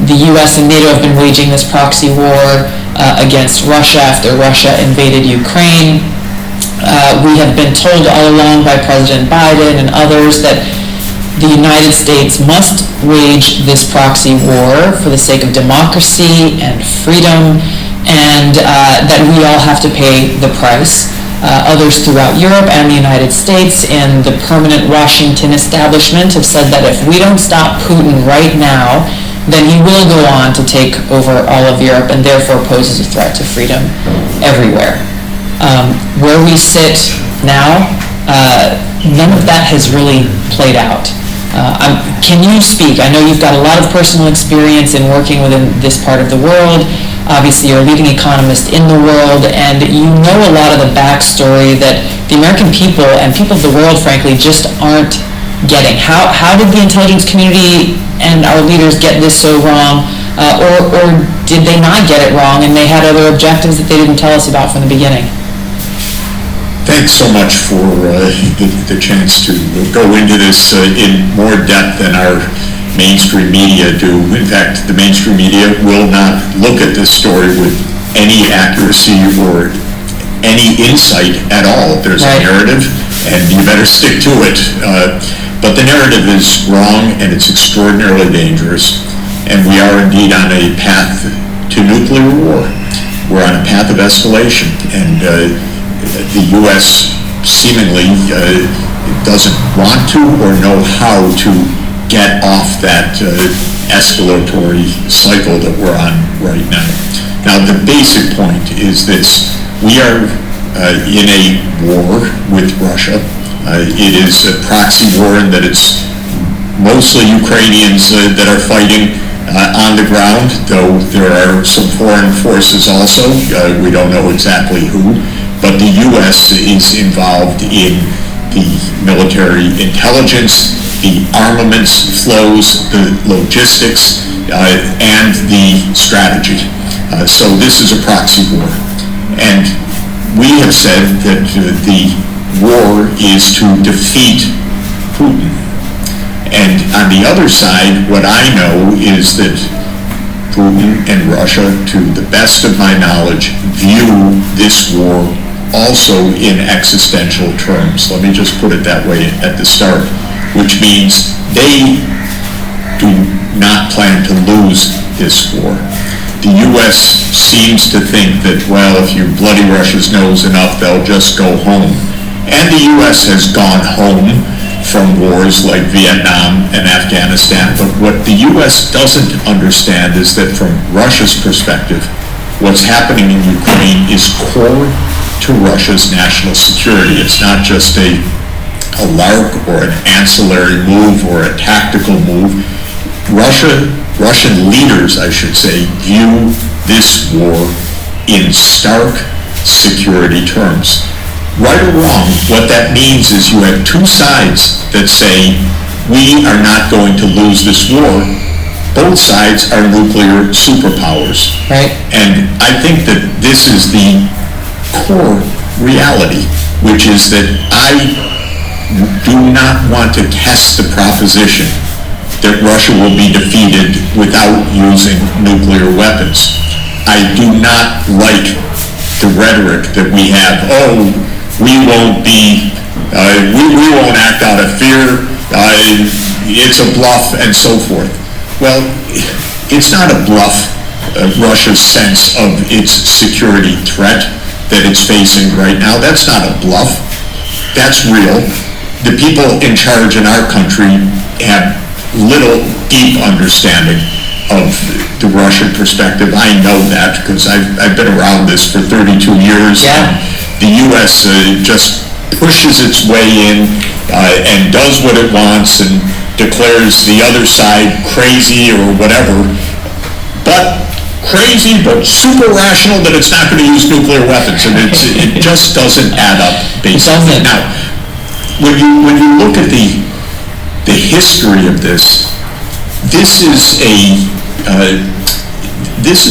the U.S. and NATO have been waging this proxy war against Russia after Russia invaded Ukraine. We have been told all along by President Biden and others that the United States must wage this proxy war for the sake of democracy and freedom, and that we all have to pay the price. Others throughout Europe and the United States and the permanent Washington establishment have said that if we don't stop Putin right now, then he will go on to take over all of Europe and therefore poses a threat to freedom everywhere. Where we sit now, none of that has really played out. Can you speak? I know you've got a lot of personal experience in working within this part of the world. Obviously, you're a leading economist in the world, and you know a lot of the backstory that the American people and people of the world, frankly, just aren't getting. How did the intelligence community and our leaders get this so wrong, or did they not get it wrong and they had other objectives that they didn't tell us about from the beginning? Thanks so much for the chance to go into this in more depth than our mainstream media do. In fact, the mainstream media will not look at this story with any accuracy or any insight at all. There's a narrative, and you better stick to it. But the narrative is wrong, and it's extraordinarily dangerous. And we are indeed on a path to nuclear war. We're on a path of escalation, and the U.S. seemingly doesn't want to or know how to get off that escalatory cycle that we're on right now. Now, the basic point is this. We are in a war with Russia. It is a proxy war in that it's mostly Ukrainians that are fighting on the ground, though there are some foreign forces also. We don't know exactly who, but the U.S. is involved in the military intelligence, the armaments flows, the logistics, and the strategy. So this is a proxy war. And we have said that the war is to defeat Putin. And on the other side, what I know is that Putin and Russia, to the best of my knowledge, view this war also in existential terms. Let me just put it that way at the start, which means they do not plan to lose this war. The U.S. seems to think that, well, if you bloody Russia's nose enough, they'll just go home. And the U.S. has gone home from wars like Vietnam and Afghanistan. But what the U.S. doesn't understand is that from Russia's perspective, what's happening in Ukraine is core to Russia's national security. It's not just a lark or an ancillary move or a tactical move. Russian leaders, I should say, view this war in stark security terms. Right or wrong, what that means is you have two sides that say, we are not going to lose this war. Both sides are nuclear superpowers. Right. And I think that this is the core reality, which is that I do not want to test the proposition that Russia will be defeated without using nuclear weapons. I do not like the rhetoric that we have, we won't act out of fear, it's a bluff, and so forth. Well, it's not a bluff, Russia's sense of its security threat that it's facing right now. That's not a bluff. That's real. The people in charge in our country have little deep understanding of the Russian perspective. I know that because I've been around this for 32 years. Yeah. The U.S. Just pushes its way in and does what it wants and declares the other side crazy or whatever. But crazy, but super rational that it's not going to use nuclear weapons, and it just doesn't add up, basically. Now, when you look at the history of this, this is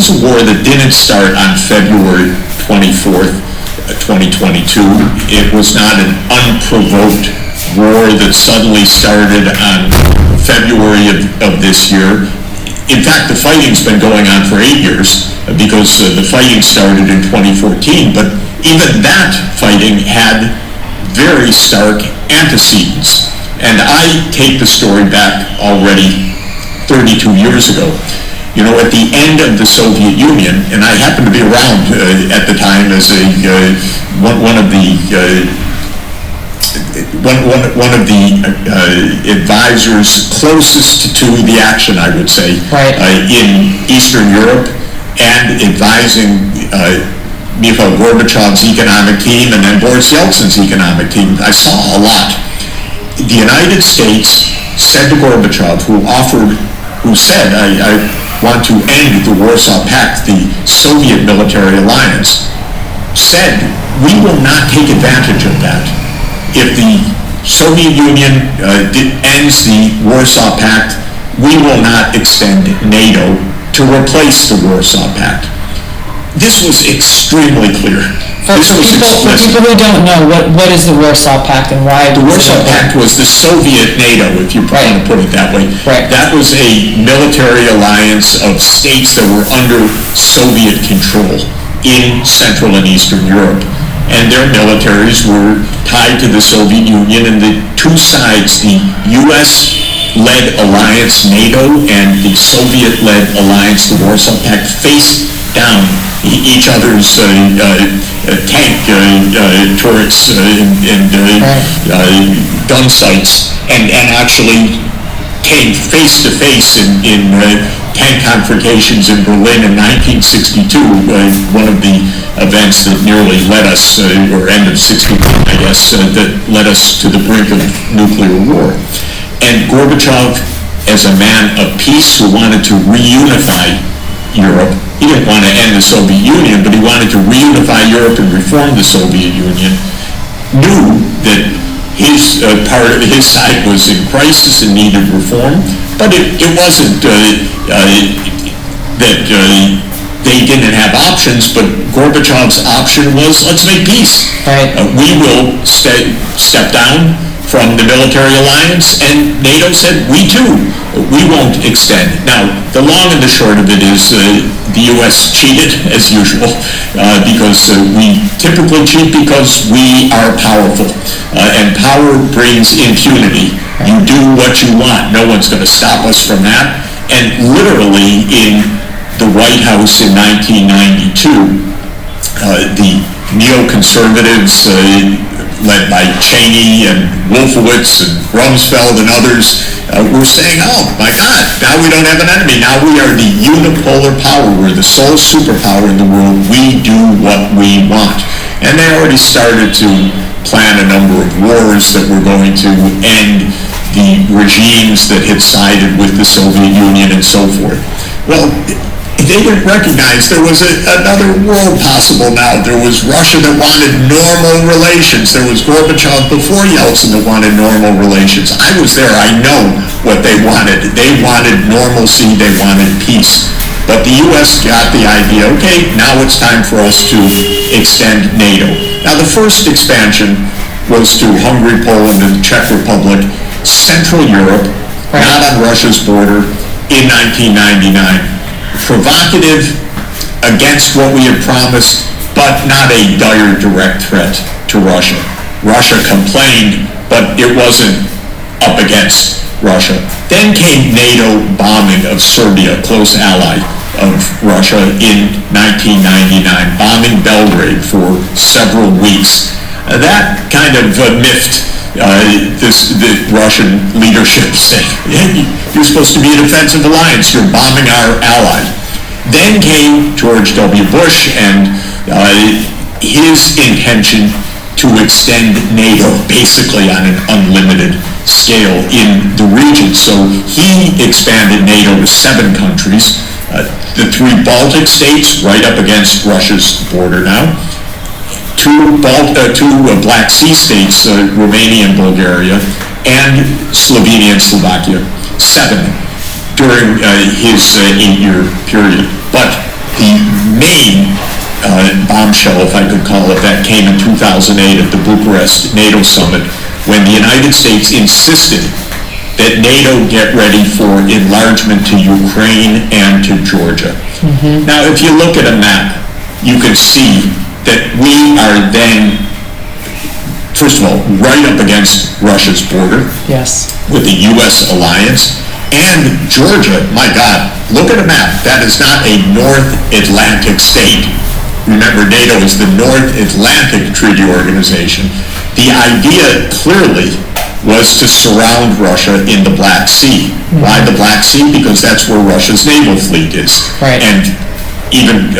a war that didn't start on February 24th, 2022. It was not an unprovoked war that suddenly started on February of this year. In fact, the fighting's been going on for 8 years because the fighting started in 2014, but even that fighting had very stark antecedents. And I take the story back already 32 years ago. You know, at the end of the Soviet Union, and I happened to be around at the time as one of the advisors closest to the action, I would say, right. In Eastern Europe, and advising Mikhail Gorbachov's economic team and then Boris Yeltsin's economic team. I saw a lot. The United States said to Gorbachev, who said, I want to end the Warsaw Pact, the Soviet military alliance, said, we will not take advantage of that. If the Soviet Union ends the Warsaw Pact, we will not extend NATO to replace the Warsaw Pact. This was extremely clear. For people who don't know, what is the Warsaw Pact and why? The Warsaw Pact was the Soviet NATO, if you want to put it that way. Right. That was a military alliance of states that were under Soviet control in Central and Eastern Europe. And their militaries were tied to the Soviet Union, and the two sides, the U.S.-led alliance, NATO, and the Soviet-led alliance, the Warsaw Pact, faced down each other's tank turrets and gun sites, and actually came face to face in tank confrontations in Berlin in 1962, one of the events that nearly led us, or end of 61, I guess, that led us to the brink of nuclear war. And Gorbachev, as a man of peace who wanted to reunify Europe, he didn't want to end the Soviet Union, but he wanted to reunify Europe and reform the Soviet Union, knew that his part of his side was in crisis and needed reform, but it wasn't that they didn't have options, but Gorbachev's option was, let's make peace. Right. We will step down from the military alliance, and NATO said, we too, we won't extend. Now, the long and the short of it is the U.S. cheated, as usual, because we typically cheat because we are powerful, and power brings impunity. You do what you want. No one's going to stop us from that. And literally, in the White House in 1992, the neoconservatives, led by Cheney and Wolfowitz and Rumsfeld and others, were saying, oh my God, now we don't have an enemy. Now we are the unipolar power. We're the sole superpower in the world. We do what we want. And they already started to plan a number of wars that were going to end the regimes that had sided with the Soviet Union and so forth. Well, they didn't recognize there was another world possible now. There was Russia that wanted normal relations. There was Gorbachev before Yeltsin that wanted normal relations. I was there. I know what they wanted. They wanted normalcy. They wanted peace. But the U.S. got the idea, okay, now it's time for us to extend NATO. Now, the first expansion was to Hungary, Poland, and the Czech Republic, Central Europe, not on Russia's border, in 1999. Provocative, against what we had promised, but not a dire direct threat to Russia. Russia complained, but it wasn't up against Russia. Then came NATO bombing of Serbia, close ally of Russia, in 1999, bombing Belgrade for several weeks. That kind of miffed the Russian leadership, saying, you're supposed to be a defensive alliance, you're bombing our ally. Then came George W. Bush and his intention to extend NATO basically on an unlimited scale in the region. So he expanded NATO to 7 countries, the 3 Baltic states right up against Russia's border now, 2 Black Sea states, Romania and Bulgaria, and Slovenia and Slovakia, 7 during his 8-year period. But the main bombshell, if I could call it that, came in 2008 at the Bucharest NATO summit, when the United States insisted that NATO get ready for enlargement to Ukraine and to Georgia. Now, if you look at a map, you can see that we are then, first of all, right up against Russia's border. Yes. With the U.S. alliance. And Georgia, my God, look at a map. That is not a North Atlantic state. Remember, NATO is the North Atlantic Treaty Organization. The idea clearly was to surround Russia in the Black Sea. Why the Black Sea? Because that's where Russia's naval fleet is. Right. And even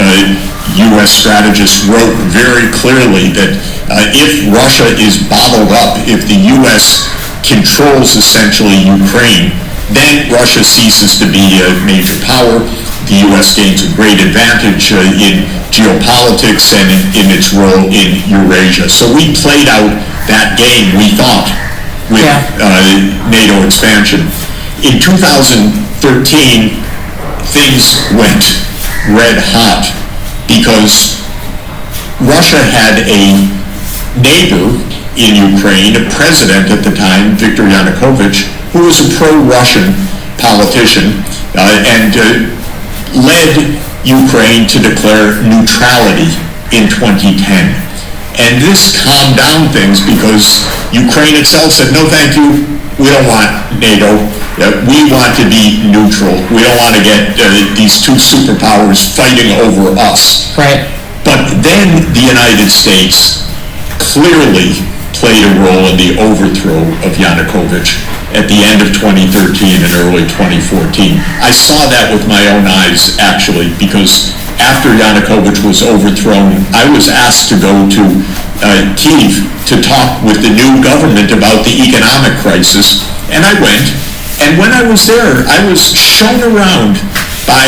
U.S. strategists wrote very clearly that if Russia is bottled up, if the U.S. controls essentially Ukraine, then Russia ceases to be a major power. The U.S. gains a great advantage in geopolitics and in its role in Eurasia. So we played out that game, we thought, with NATO expansion. In 2013, things went red hot because Russia had a neighbor in Ukraine, a president at the time, Viktor Yanukovych, who was a pro-Russian politician and led Ukraine to declare neutrality in 2010. And this calmed down things because Ukraine itself said, no thank you, we don't want NATO, we want to be neutral, we don't want to get these two superpowers fighting over us. Right. But then the United States clearly played a role in the overthrow of Yanukovych at the end of 2013 and early 2014. I saw that with my own eyes, actually, because after Yanukovych was overthrown, I was asked to go to Kyiv to talk with the new government about the economic crisis, and I went. And when I was there, I was shown around by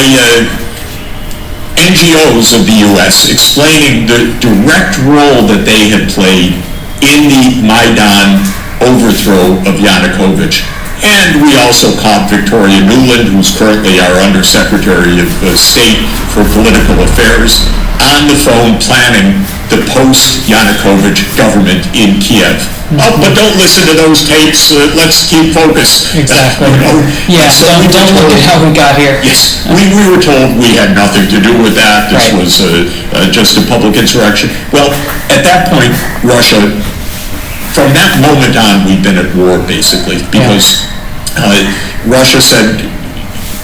NGOs of the U.S. explaining the direct role that they had played in the Maidan overthrow of Yanukovych. And we also caught Victoria Nuland, who's currently our Undersecretary of State for Political Affairs, on the phone planning the post-Yanukovych government in Kiev. Oh, but don't listen to those tapes. Let's keep focused. Exactly. Yes. So don't look at how we got here. Yes. We were told we had nothing to do with that. This Right. was just a public insurrection. Well, at that point, Russia, from that moment on, we've been at war, basically, because Russia said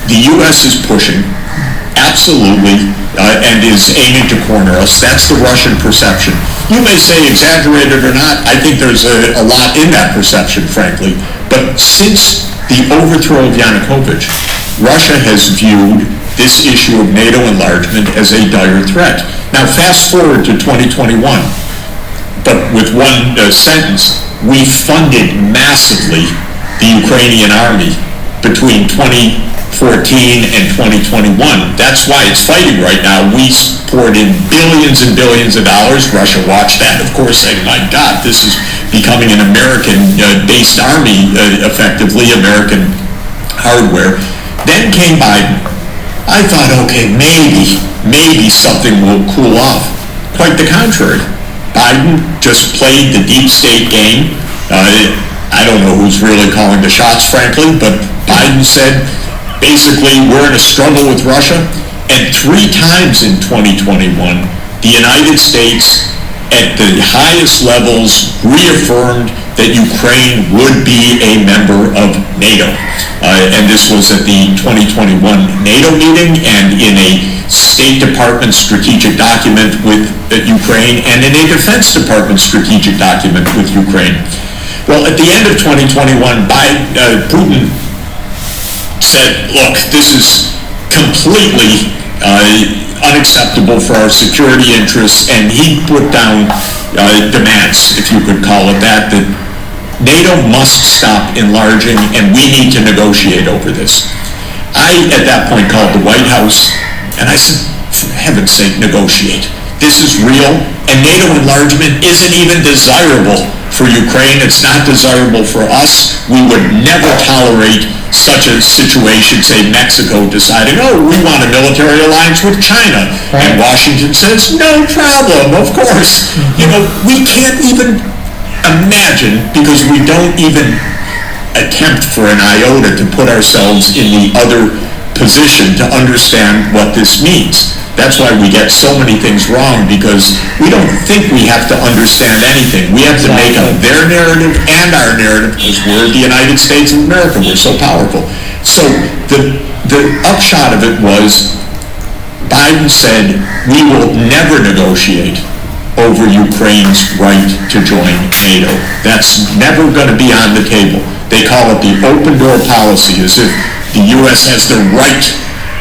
the U.S. is pushing, absolutely, and is aiming to corner us. That's the Russian perception. You may say exaggerated or not. I think there's a lot in that perception, frankly. But since the overthrow of Yanukovych, Russia has viewed this issue of NATO enlargement as a dire threat. Now, fast forward to 2021, but with one sentence, we funded massively the Ukrainian army between 2014 and 2021. That's why it's fighting right now. We poured in billions and billions of dollars. Russia watched that, of course, saying, my God, this is becoming an American-based army, effectively, American hardware. Then came Biden. I thought, okay, maybe something will cool off. Quite the contrary. Biden just played the deep state game. I don't know who's really calling the shots, frankly, but Biden said, basically, we're in a struggle with Russia, and 3 times in 2021, the United States, at the highest levels, reaffirmed that Ukraine would be a member of NATO. And this was at the 2021 NATO meeting and in a State Department strategic document with Ukraine and in a Defense Department strategic document with Ukraine. Well, at the end of 2021, Putin said, look, this is completely unacceptable for our security interests, and he put down demands, if you could call it that NATO must stop enlarging and we need to negotiate over this. I, at that point, called the White House and I said, for heaven's sake, negotiate. This is real, and NATO enlargement isn't even desirable for Ukraine. It's not desirable for us. We would never tolerate such a situation, say Mexico deciding, oh, we want a military alliance with China. Right. And Washington says, no problem, of course. You know, we can't even imagine, because we don't even attempt for an iota to put ourselves in the other position to understand what this means. That's why we get so many things wrong, because we don't think we have to understand anything. We have to make up their narrative and our narrative, because we're the United States of America. We're so powerful. So the upshot of it was Biden said, we will never negotiate over Ukraine's right to join NATO. That's never going to be on the table. They call it the open door policy, as if the U.S. has the right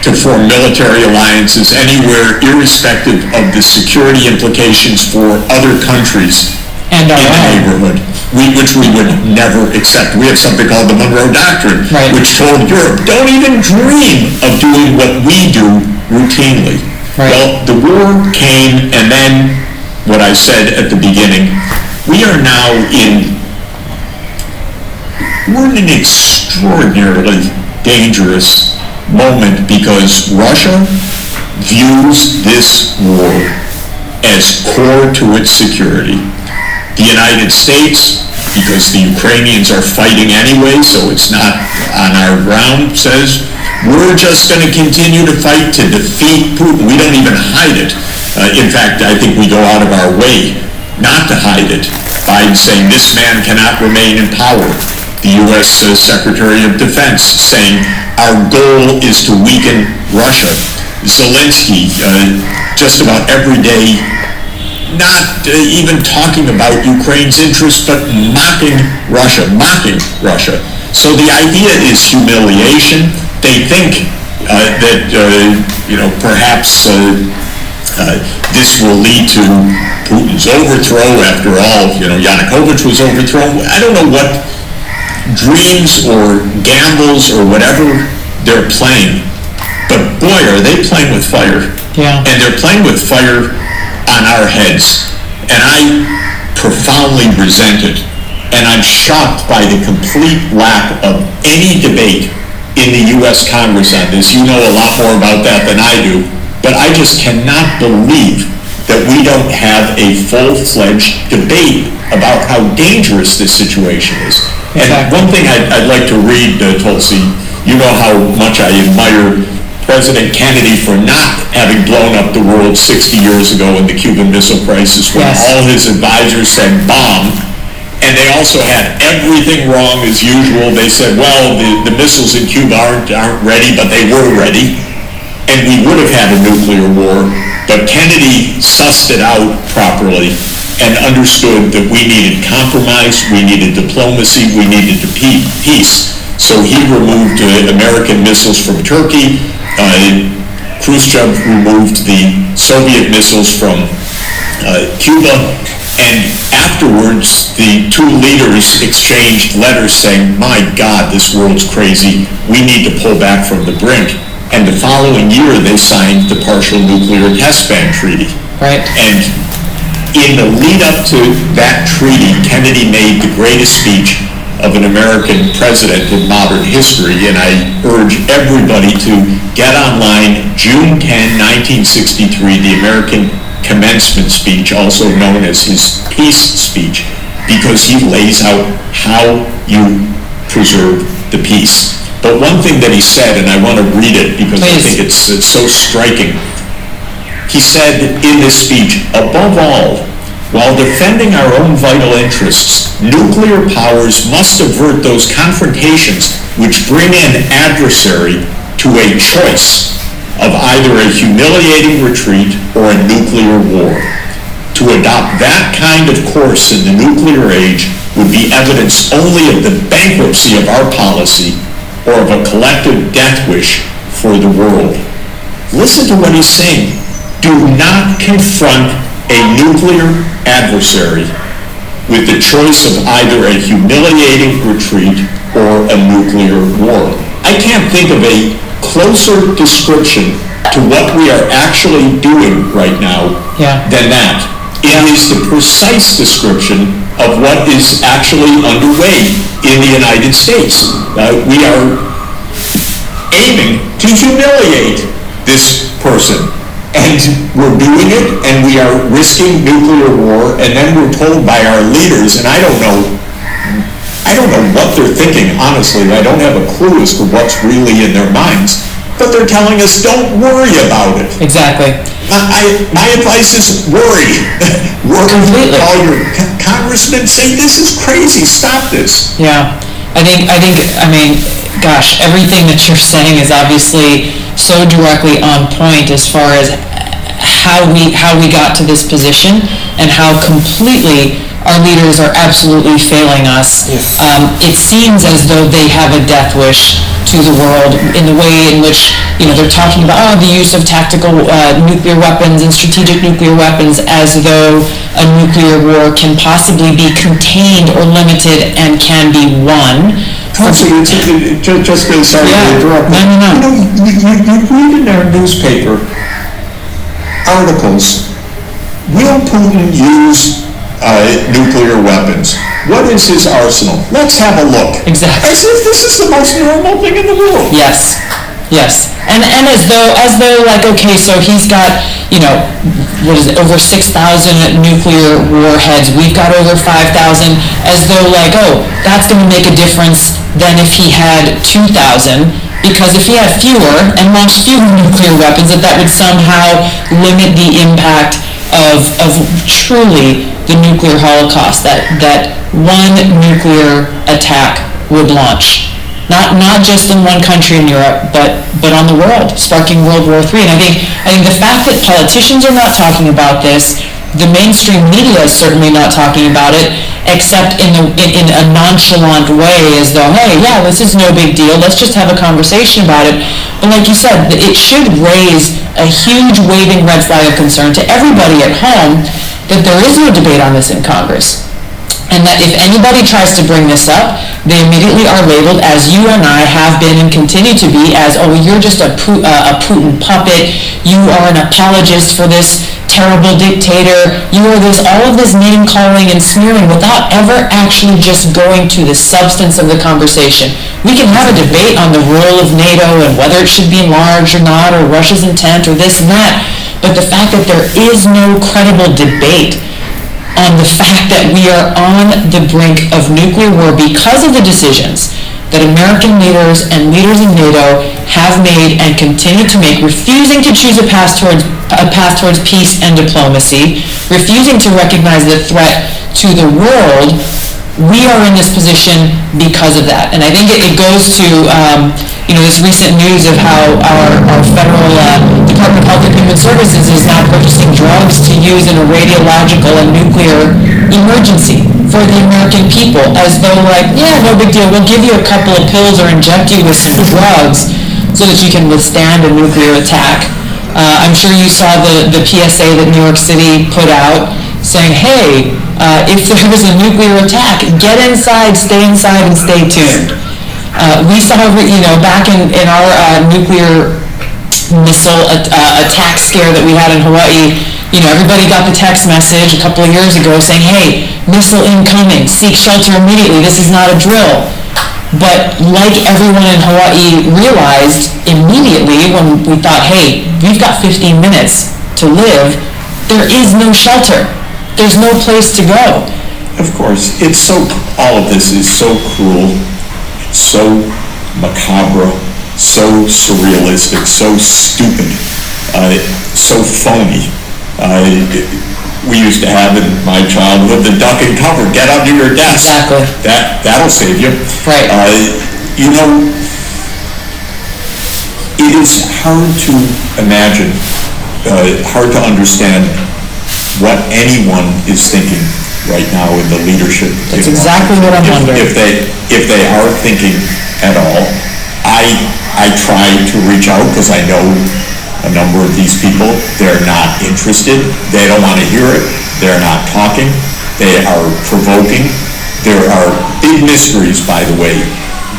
to form military alliances anywhere, irrespective of the security implications for other countries and in the neighborhood, which we would never accept. We have something called the Monroe Doctrine, which told Europe, don't even dream of doing what we do routinely. Well, the war came, and then what I said at the beginning, we're in an extraordinarily dangerous moment, because Russia views this war as core to its security. The United States, because the Ukrainians are fighting anyway, so it's not on our ground, says, we're just going to continue to fight to defeat Putin. We don't even hide it. In fact, I think we go out of our way not to hide it. Biden saying this man cannot remain in power. The U.S. Secretary of Defense saying our goal is to weaken Russia. Zelensky, just about every day, not even talking about Ukraine's interests, but mocking Russia. So the idea is humiliation. They think that, perhaps this will lead to Putin's overthrow. After all, Yanukovych was overthrown. I don't know what dreams or gambles or whatever they're playing, but boy, are they playing with fire. Yeah. And they're playing with fire on our heads. And I profoundly resent it. And I'm shocked by the complete lack of any debate in the U.S. Congress on this. You know a lot more about that than I do, but I just cannot believe that we don't have a full-fledged debate about how dangerous this situation is. And one thing I'd like to read, Tulsi, you know how much I admire President Kennedy for not having blown up the world 60 years ago in the Cuban Missile Crisis, when all his advisors said bomb, and they also had everything wrong as usual. They said, well, the missiles in Cuba aren't ready, but they were ready, and we would have had a nuclear war. But Kennedy sussed it out properly and understood that we needed compromise, we needed diplomacy, we needed peace. So he removed American missiles from Turkey. Khrushchev removed the Soviet missiles from Cuba. And afterwards, the two leaders exchanged letters saying, my God, this world's crazy. We need to pull back from the brink. And the following year, they signed the Partial Nuclear Test Ban Treaty. Right. And in the lead up to that treaty, Kennedy made the greatest speech of an American president in modern history, and I urge everybody to get online, June 10, 1963, the American commencement speech, also known as his peace speech, because he lays out how you preserve the peace. But one thing that he said, and I want to read it because I think it's so striking. He said in this speech, above all, while defending our own vital interests, nuclear powers must avert those confrontations which bring an adversary to a choice of either a humiliating retreat or a nuclear war. To adopt that kind of course in the nuclear age would be evidence only of the bankruptcy of our policy or of a collective death wish for the world. Listen to what he's saying. Do not confront a nuclear adversary with the choice of either a humiliating retreat or a nuclear war. I can't think of a closer description to what we are actually doing right now than that. It is the precise description of what is actually underway in the United States. We are aiming to humiliate this person. And we're doing it, and we are risking nuclear war, and then we're told by our leaders, and I I don't know what they're thinking, honestly. I don't have a clue as to what's really in their minds. But they're telling us, don't worry about it. Exactly. My advice is worry. Worry. Completely. Call your congressman, say, this is crazy, stop this. Yeah. I mean, gosh, everything that you're saying is obviously so directly on point as far as how we got to this position and how completely our leaders are absolutely failing us. Yes. It seems as though they have a death wish to the world in the way in which, they're talking about the use of tactical nuclear weapons and strategic nuclear weapons as though a nuclear war can possibly be contained or limited and can be won. Counsel, just really sorry to interrupt. No. You read in our newspaper articles, will Putin use nuclear weapons? What is his arsenal? Let's have a look. Exactly. As if this is the most normal thing in the world. Yes. And as though like, okay, so he's got, over 6,000 nuclear warheads. We've got over 5,000, as though like, oh, that's going to make a difference than if he had 2,000. Because if he had fewer and launched fewer nuclear weapons, that would somehow limit the impact of truly the nuclear holocaust that one nuclear attack would launch. Not just in one country in Europe, but on the world, sparking World War III. And I think the fact that politicians are not talking about this, the mainstream media is certainly not talking about it, except in a nonchalant way, as though, hey, yeah, this is no big deal, let's just have a conversation about it. But like you said, it should raise a huge waving red flag of concern to everybody at home that there is no debate on this in Congress. And that if anybody tries to bring this up, they immediately are labeled, as you and I have been and continue to be, as, oh, you're just a Putin puppet, you are an apologist for this terrible dictator, you are all of this name-calling and smearing without ever actually just going to the substance of the conversation. We can have a debate on the role of NATO and whether it should be enlarged or not, or Russia's intent or this and that, but the fact that there is no credible debate on the fact that we are on the brink of nuclear war because of the decisions that American leaders and leaders in NATO have made and continue to make, refusing to choose a path towards peace and diplomacy, refusing to recognize the threat to the world. We are in this position because of that. And I think it goes to this recent news of how our federal Department of Health and Human Services is now purchasing drugs to use in a radiological and nuclear emergency for the American people, as though like, yeah, no big deal, we'll give you a couple of pills or inject you with some drugs so that you can withstand a nuclear attack. I'm sure you saw the PSA that New York City put out saying, hey, if there was a nuclear attack, get inside, and stay tuned. We saw, back in our nuclear missile attack scare that we had in Hawaii, everybody got the text message a couple of years ago saying, hey, missile incoming, seek shelter immediately, this is not a drill. But like everyone in Hawaii realized immediately when we thought, hey, we've got 15 minutes to live, there is no shelter. There's no place to go. Of course, all of this is so cruel, so macabre, so surrealistic, so stupid, so phony. We used to have in my childhood the duck and cover, get under your desk. Exactly. That'll save you. Right. It is hard to imagine, hard to understand what anyone is thinking right now in the leadership. That's exactly what I'm wondering. If they are thinking at all. I try to reach out because I know a number of these people, they're not interested, they don't want to hear it, they're not talking, they are provoking. There are big mysteries, by the way,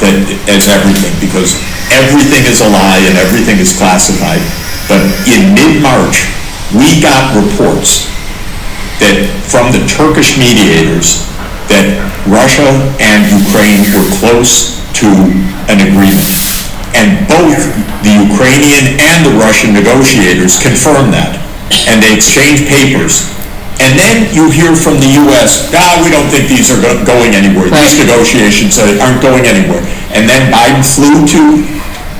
that as everything, because everything is a lie and everything is classified. But in mid-March, we got reports that from the Turkish mediators that Russia and Ukraine were close to an agreement. And both the Ukrainian and the Russian negotiators confirmed that. And they exchanged papers. And then you hear from the U.S., we don't think these are going anywhere. These negotiations aren't going anywhere. And then Biden flew to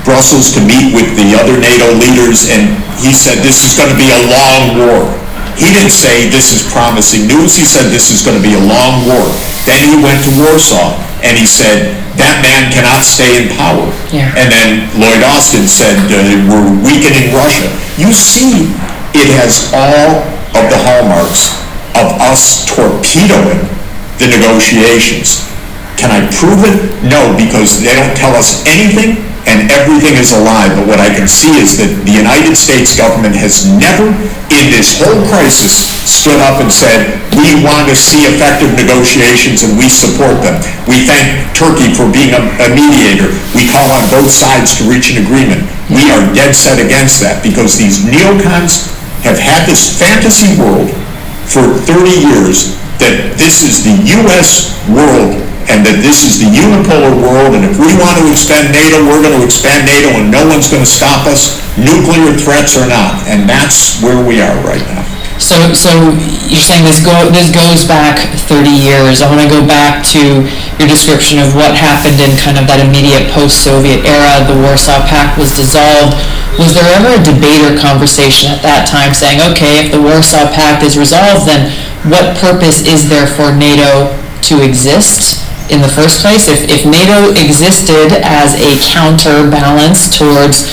Brussels to meet with the other NATO leaders, and he said this is going to be a long war. He didn't say this is promising news. He said this is going to be a long war. Then he went to Warsaw, and he said that man cannot stay in power. Yeah. And then Lloyd Austin said we're weakening Russia. You see, it has all of the hallmarks of us torpedoing the negotiations. Can I prove it? No, because they don't tell us anything, and everything is a lie. But what I can see is that the United States government has never, in this whole crisis, stood up and said, we want to see effective negotiations and we support them. We thank Turkey for being a mediator. We call on both sides to reach an agreement. We are dead set against that because these neocons have had this fantasy world for 30 years that this is the U.S. world and that this is the unipolar world, and if we want to expand NATO, we're going to expand NATO and no one's going to stop us, nuclear threats or not. And that's where we are right now. So you're saying this goes back 30 years. I want to go back to your description of what happened in kind of that immediate post-Soviet era. The Warsaw Pact was dissolved. Was there ever a debate or conversation at that time saying, okay, if the Warsaw Pact is resolved, then what purpose is there for NATO to exist in the first place? If NATO existed as a counterbalance towards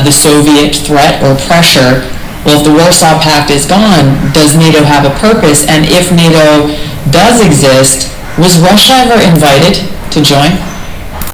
the Soviet threat or pressure, well, if the Warsaw Pact is gone, does NATO have a purpose? And if NATO does exist, was Russia ever invited to join?